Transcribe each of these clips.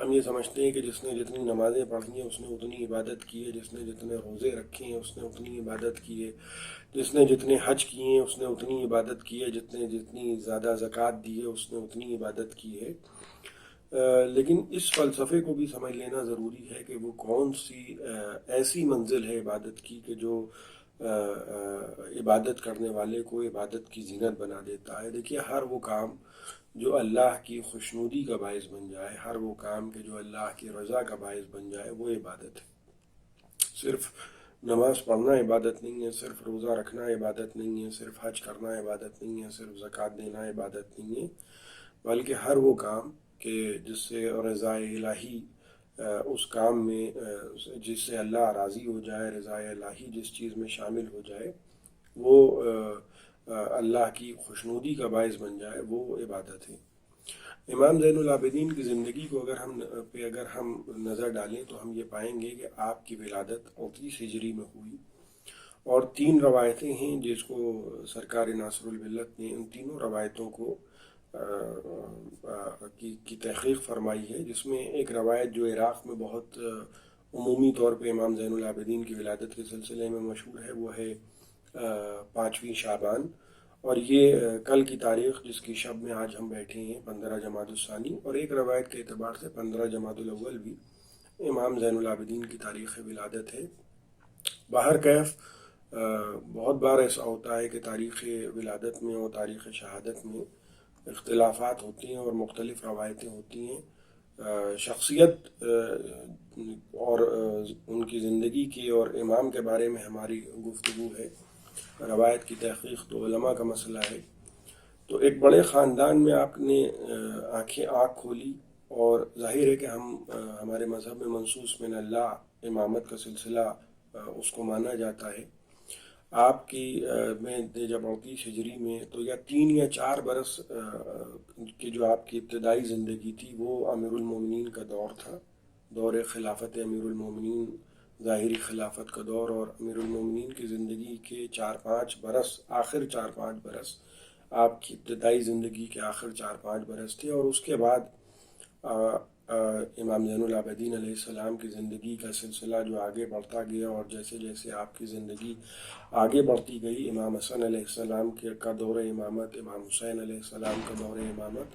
ہم یہ سمجھتے ہیں کہ جس نے جتنی نمازیں پڑھی ہیں اس نے اتنی عبادت کی ہے، جس نے جتنے روزے رکھے ہیں اس نے اتنی عبادت کی ہے، جس نے جتنے حج کیے ہیں اس نے اتنی عبادت کی ہے، جتنی زیادہ زکوٰۃ دی ہے اس نے اتنی عبادت کی ہے۔ لیکن اس فلسفے کو بھی سمجھ لینا ضروری ہے کہ وہ کون سی ایسی منزل ہے عبادت کی کہ جو عبادت کرنے والے کو عبادت کی زینت بنا دیتا ہے۔ دیکھیے، ہر وہ کام جو اللہ کی خوشنودی کا باعث بن جائے، ہر وہ کام کہ جو اللہ کی رضا کا باعث بن جائے، وہ عبادت ہے۔ صرف نماز پڑھنا عبادت نہیں ہے، صرف روزہ رکھنا عبادت نہیں ہے، صرف حج کرنا عبادت نہیں ہے، صرف زکوٰۃ دینا عبادت نہیں ہے، بلکہ ہر وہ کام کہ جس سے رضا الہی اس کام میں جس سے اللہ راضی ہو جائے، رضا الہی جس چیز میں شامل ہو جائے وہ اللہ کی خوشنودی کا باعث بن جائے، وہ عبادت ہے۔ امام زین العابدین کی زندگی کو اگر ہم نظر ڈالیں تو ہم یہ پائیں گے کہ آپ کی ولادت 29 ہجری میں ہوئی، اور 3 روایتیں ہیں جس کو سرکار ناصر الملت نے ان تینوں روایتوں کو کی تحقیق فرمائی ہے، جس میں ایک روایت جو عراق میں بہت عمومی طور پہ امام زین العابدین کی ولادت کے سلسلے میں مشہور ہے، وہ ہے 5ویں شعبان، اور یہ کل کی تاریخ جس کی شب میں آج ہم بیٹھے ہیں 15 جمادی الثانی، اور ایک روایت کے اعتبار سے 15 جمادی الاول بھی امام زین العابدین کی تاریخ ولادت ہے۔ بہرکیف بہت بار ایسا ہوتا ہے کہ تاریخ ولادت میں اور تاریخ شہادت میں اختلافات ہوتے ہیں اور مختلف روایتیں ہوتی ہیں۔ شخصیت اور ان کی زندگی کی اور امام کے بارے میں ہماری گفتگو ہے، روایت کی تحقیق تو علماء کا مسئلہ ہے۔ تو ایک بڑے خاندان میں آپ نے آنکھ کھولی، اور ظاہر ہے کہ ہمارے مذہب میں منصوص من اللہ امامت کا سلسلہ اس کو مانا جاتا ہے۔ آپ کی میں جب 29 ہجری میں تو یا 3 یا 4 برس کی جو آپ کی ابتدائی زندگی تھی وہ امیر المومنین کا دور تھا، دور خلافت امیر المومنین، ظاہری خلافت کا دور، اور امیر المومنین کی زندگی کے 4-5 برس، آخر 4-5 برس آپ کی ابتدائی زندگی کے آخر 4-5 برس تھے، اور اس کے بعد امام زین العابدین علیہ السلام کی زندگی کا سلسلہ جو آگے بڑھتا گیا، اور جیسے جیسے آپ کی زندگی آگے بڑھتی گئی، امام حسن علیہ السلام کا دور امامت، امام حسین علیہ السلام کا دور امامت،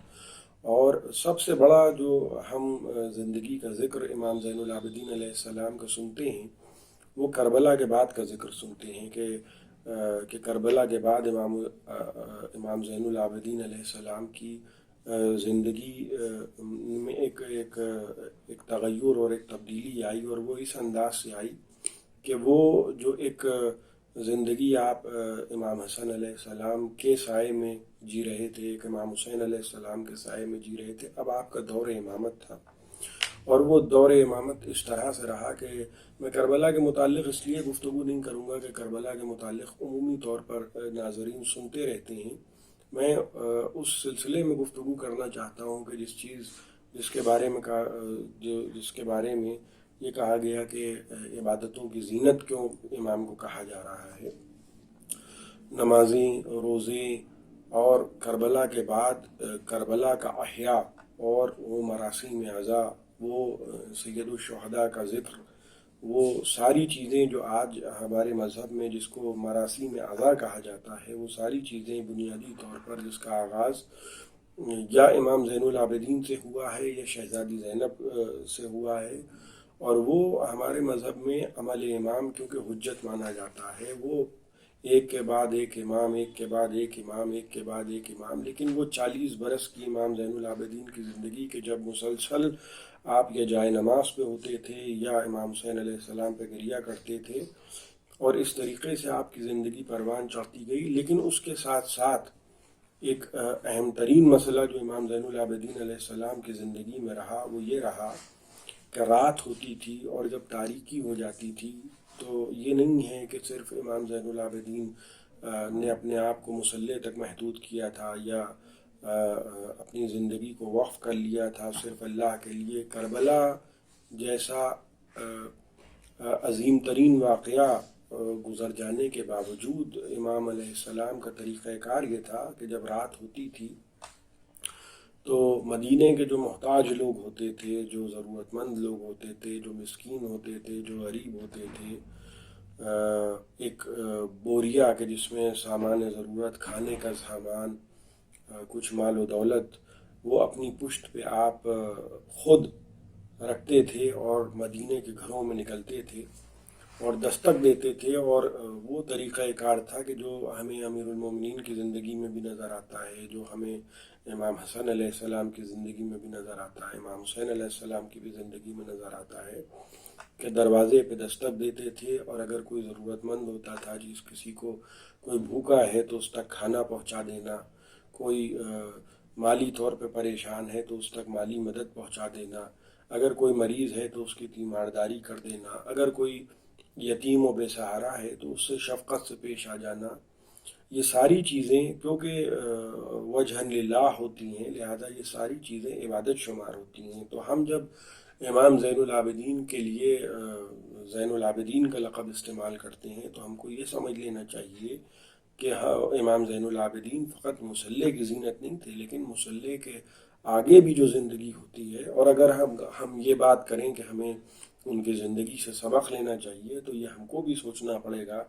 اور سب سے بڑا جو ہم زندگی کا ذکر امام زین العابدین علیہ السلام کا سنتے ہیں وہ کربلا کے بعد کا ذکر سنتے ہیں کہ کربلا کے بعد امام زین العابدین علیہ السلام کی زندگی میں ایک تغیر اور ایک تبدیلی آئی، اور وہ اس انداز سے آئی کہ وہ جو ایک زندگی آپ امام حسن علیہ السلام کے سائے میں جی رہے تھے، ایک امام حسین علیہ السلام کے سائے میں جی رہے تھے، اب آپ کا دور امامت تھا، اور وہ دور امامت اس طرح سے رہا کہ میں کربلا کے متعلق اس لیے گفتگو نہیں کروں گا کہ کربلا کے متعلق عمومی طور پر ناظرین سنتے رہتے ہیں، میں اس سلسلے میں گفتگو کرنا چاہتا ہوں کہ جس کے بارے میں یہ کہا گیا کہ عبادتوں کی زینت کیوں امام کو کہا جا رہا ہے۔ نمازیں، روزے، اور کربلا کے بعد کربلا کا احیاء اور وہ مراسم عزا، وہ سید الشہداء کا ذکر، وہ ساری چیزیں جو آج ہمارے مذہب میں جس کو مراسم عزا کہا جاتا ہے، وہ ساری چیزیں بنیادی طور پر جس کا آغاز یا امام زین العابدین سے ہوا ہے یا شہزادی زینب سے ہوا ہے، اور وہ ہمارے مذہب میں عمل امام کیونکہ حجت مانا جاتا ہے، وہ ایک کے بعد ایک امام، ایک کے بعد ایک امام، ایک کے بعد ایک امام، لیکن وہ 40 برس کی امام زین العابدین کی زندگی کے جب مسلسل آپ یا جائے نماز پہ ہوتے تھے یا امام حسین علیہ السلام پہ گریہ کرتے تھے، اور اس طریقے سے آپ کی زندگی پروان چڑھتی گئی، لیکن اس کے ساتھ ساتھ ایک اہم ترین مسئلہ جو امام زین العابدین علیہ السلام کی زندگی میں رہا وہ یہ رہا کہ رات ہوتی تھی اور جب تاریکی ہو جاتی تھی تو یہ نہیں ہے کہ صرف امام زین العابدین نے اپنے آپ کو مصلی تک محدود کیا تھا یا اپنی زندگی کو وقف کر لیا تھا صرف اللہ کے لیے۔ کربلا جیسا عظیم ترین واقعہ گزر جانے کے باوجود امام علیہ السلام کا طریقہ کار یہ تھا کہ جب رات ہوتی تھی تو مدینے کے جو محتاج لوگ ہوتے تھے، جو ضرورت مند لوگ ہوتے تھے، جو مسکین ہوتے تھے، جو غریب ہوتے تھے، ایک بوریا کہ جس میں سامان ضرورت، کھانے کا سامان، کچھ مال و دولت، وہ اپنی پشت پہ آپ خود رکھتے تھے اور مدینے کے گھروں میں نکلتے تھے اور دستک دیتے تھے. اور وہ طریقہ کار تھا کہ جو ہمیں امیر المومنین کی زندگی میں بھی نظر آتا ہے، جو ہمیں امام حسن علیہ السلام کی زندگی میں بھی نظر آتا ہے، امام حسین علیہ السلام کی بھی زندگی میں نظر آتا ہے، کہ دروازے پہ دستک دیتے تھے اور اگر کوئی ضرورت مند ہوتا تھا، جس کسی کو کوئی بھوکا ہے تو اس تک کھانا پہنچا دینا، کوئی مالی طور پہ پریشان ہے تو اس تک مالی مدد پہنچا دینا، اگر کوئی مریض ہے تو اس کی تیمارداری کر دینا، اگر کوئی یتیم و بے سہارا ہے تو اس سے شفقت سے پیش آ جانا. یہ ساری چیزیں کیونکہ وجہ للہ ہوتی ہیں، لہذا یہ ساری چیزیں عبادت شمار ہوتی ہیں. تو ہم جب امام زین العابدین کے لیے زین العابدین کا لقب استعمال کرتے ہیں تو ہم کو یہ سمجھ لینا چاہیے کہ امام زین العابدین فقط مصلی کی زینت نہیں تھے، لیکن مصلی کے آگے بھی جو زندگی ہوتی ہے. اور اگر ہم یہ بات کریں کہ ہمیں ان کی زندگی سے سبق لینا چاہیے تو یہ ہم کو بھی سوچنا پڑے گا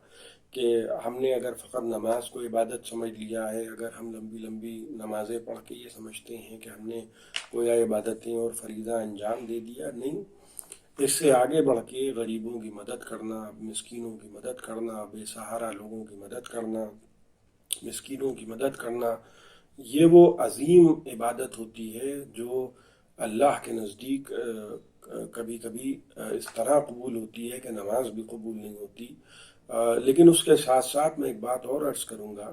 کہ ہم نے اگر فقط نماز کو عبادت سمجھ لیا ہے، اگر ہم لمبی لمبی نمازیں پڑھ کے یہ سمجھتے ہیں کہ ہم نے گویا عبادتیں اور فریضہ انجام دے دیا، نہیں. اس سے آگے بڑھ کے غریبوں کی مدد کرنا، مسکینوں کی مدد کرنا، بے سہارا لوگوں کی مدد کرنا، مسکینوں کی مدد کرنا، یہ وہ عظیم عبادت ہوتی ہے جو اللہ کے نزدیک کبھی کبھی اس طرح قبول ہوتی ہے کہ نماز بھی قبول نہیں ہوتی. لیکن اس کے ساتھ ساتھ میں ایک بات اور عرض کروں گا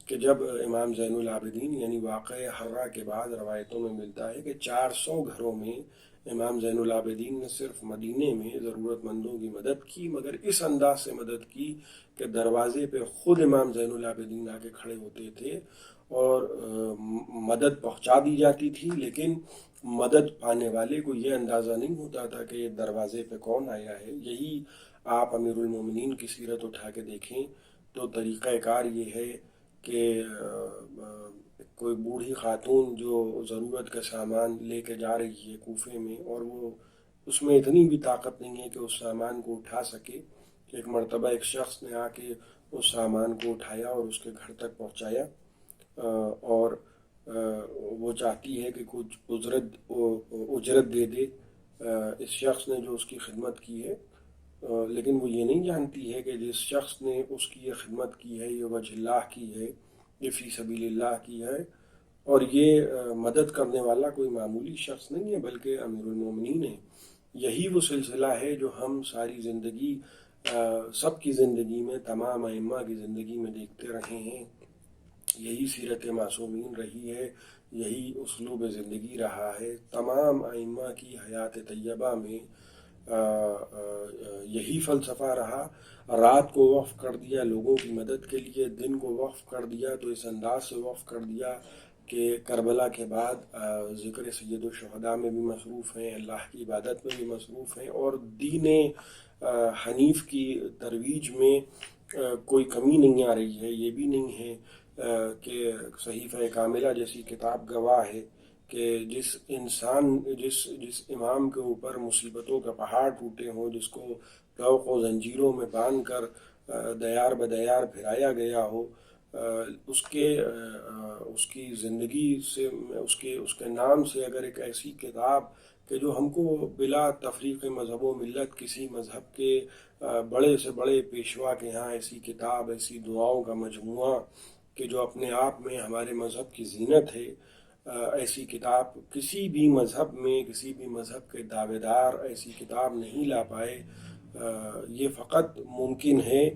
کہ جب امام زین العابدین یعنی واقعہ حرہ کے بعد روایتوں میں ملتا ہے کہ 400 گھروں میں امام زین العابدین نے صرف مدینے میں ضرورت مندوں کی مدد کی، مگر اس انداز سے مدد کی کہ دروازے پہ خود امام زین العابدین آ کے کھڑے ہوتے تھے اور مدد پہنچا دی جاتی تھی، لیکن مدد پانے والے کو یہ اندازہ نہیں ہوتا تھا کہ یہ دروازے پہ کون آیا ہے. یہی آپ امیر المومنین کی سیرت اٹھا کے دیکھیں تو طریقہ کار یہ ہے کہ کوئی بوڑھی خاتون جو ضرورت کا سامان لے کے جا رہی ہے کوفے میں، اور وہ اس میں اتنی بھی طاقت نہیں ہے کہ اس سامان کو اٹھا سکے. ایک مرتبہ ایک شخص نے آ کے اس سامان کو اٹھایا اور اس کے گھر تک پہنچایا، اور وہ چاہتی ہے کہ کچھ اجرت دے دے اس شخص نے جو اس کی خدمت کی ہے، لیکن وہ یہ نہیں جانتی ہے کہ جس شخص نے اس کی یہ خدمت کی ہے، یہ وجہ اللہ کی ہے، یہ فی سبیل اللہ کی ہے، اور یہ مدد کرنے والا کوئی معمولی شخص نہیں ہے بلکہ امیر المومنین ہے. یہی وہ سلسلہ ہے جو ہم ساری زندگی سب کی زندگی میں، تمام ائمہ کی زندگی میں دیکھتے رہے ہیں. یہی سیرت معصومین رہی ہے، یہی اسلوب زندگی رہا ہے. تمام ائمہ کی حیات طیبہ میں یہی فلسفہ رہا. رات کو وقف کر دیا لوگوں کی مدد کے لیے، دن کو وقف کر دیا تو اس انداز سے وقف کر دیا کہ کربلا کے بعد ذکر سید الشہداء میں بھی مصروف ہیں، اللہ کی عبادت میں بھی مصروف ہیں، اور دین حنیف کی ترویج میں کوئی کمی نہیں آ رہی ہے. یہ بھی نہیں ہے کہ صحیفہ کاملہ جیسی کتاب گواہ ہے کہ جس امام کے اوپر مصیبتوں کا پہاڑ ٹوٹے ہوں، جس کو ذوق و زنجیروں میں باندھ کر دیار بدیار پھرایا گیا ہو، اس کی زندگی سے، اس کے نام سے اگر ایک ایسی کتاب کہ جو ہم کو بلا تفریق مذہب و ملت کسی مذہب کے بڑے سے بڑے پیشوا کے ہاں ایسی کتاب، ایسی دعاؤں کا مجموعہ کہ جو اپنے آپ میں ہمارے مذہب کی زینت ہے، ایسی کتاب کسی بھی مذہب میں، کسی بھی مذہب کے دعوے دار ایسی کتاب نہیں لا پائے. یہ فقط ممکن ہے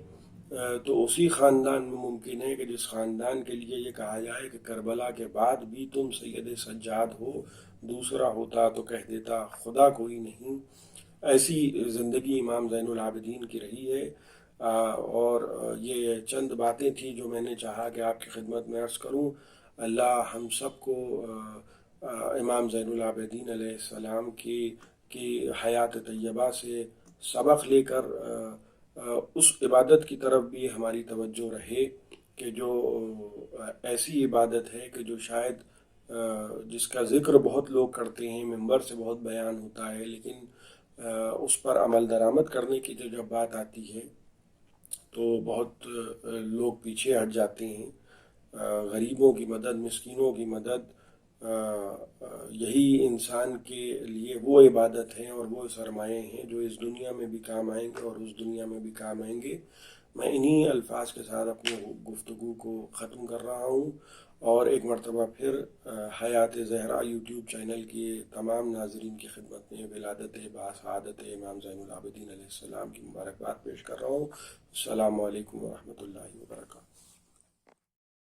تو اسی خاندان میں ممکن ہے کہ جس خاندان کے لیے یہ کہا جائے کہ کربلا کے بعد بھی تم سید سجاد ہو، دوسرا ہوتا تو کہہ دیتا خدا کوئی نہیں. ایسی زندگی امام زین العابدین کی رہی ہے. اور یہ چند باتیں تھیں جو میں نے چاہا کہ آپ کی خدمت میں عرض کروں. اللہ ہم سب کو امام زین العابدین علیہ السلام کی حیات طیبہ سے سبق لے کر اس عبادت کی طرف بھی ہماری توجہ رہے کہ جو ایسی عبادت ہے کہ جو شاید جس کا ذکر بہت لوگ کرتے ہیں، ممبر سے بہت بیان ہوتا ہے، لیکن اس پر عمل درآمد کرنے کی جب بات آتی ہے تو بہت لوگ پیچھے ہٹ جاتے ہیں۔ غریبوں کی مدد، مسکینوں کی مدد، یہی انسان کے لیے وہ عبادت ہیں اور وہ سرمایے ہیں جو اس دنیا میں بھی کام آئیں گے اور اس دنیا میں بھی کام آئیں گے۔ میں انہی الفاظ کے ساتھ اپنی گفتگو کو ختم کر رہا ہوں، اور ایک مرتبہ پھر حیات زہرا یوٹیوب چینل کے تمام ناظرین کی خدمت میں ولادت باسعادت امام زین العابدین علیہ السلام کی مبارکباد پیش کر رہا ہوں۔ السلام علیکم ورحمۃ اللہ وبرکاتہ۔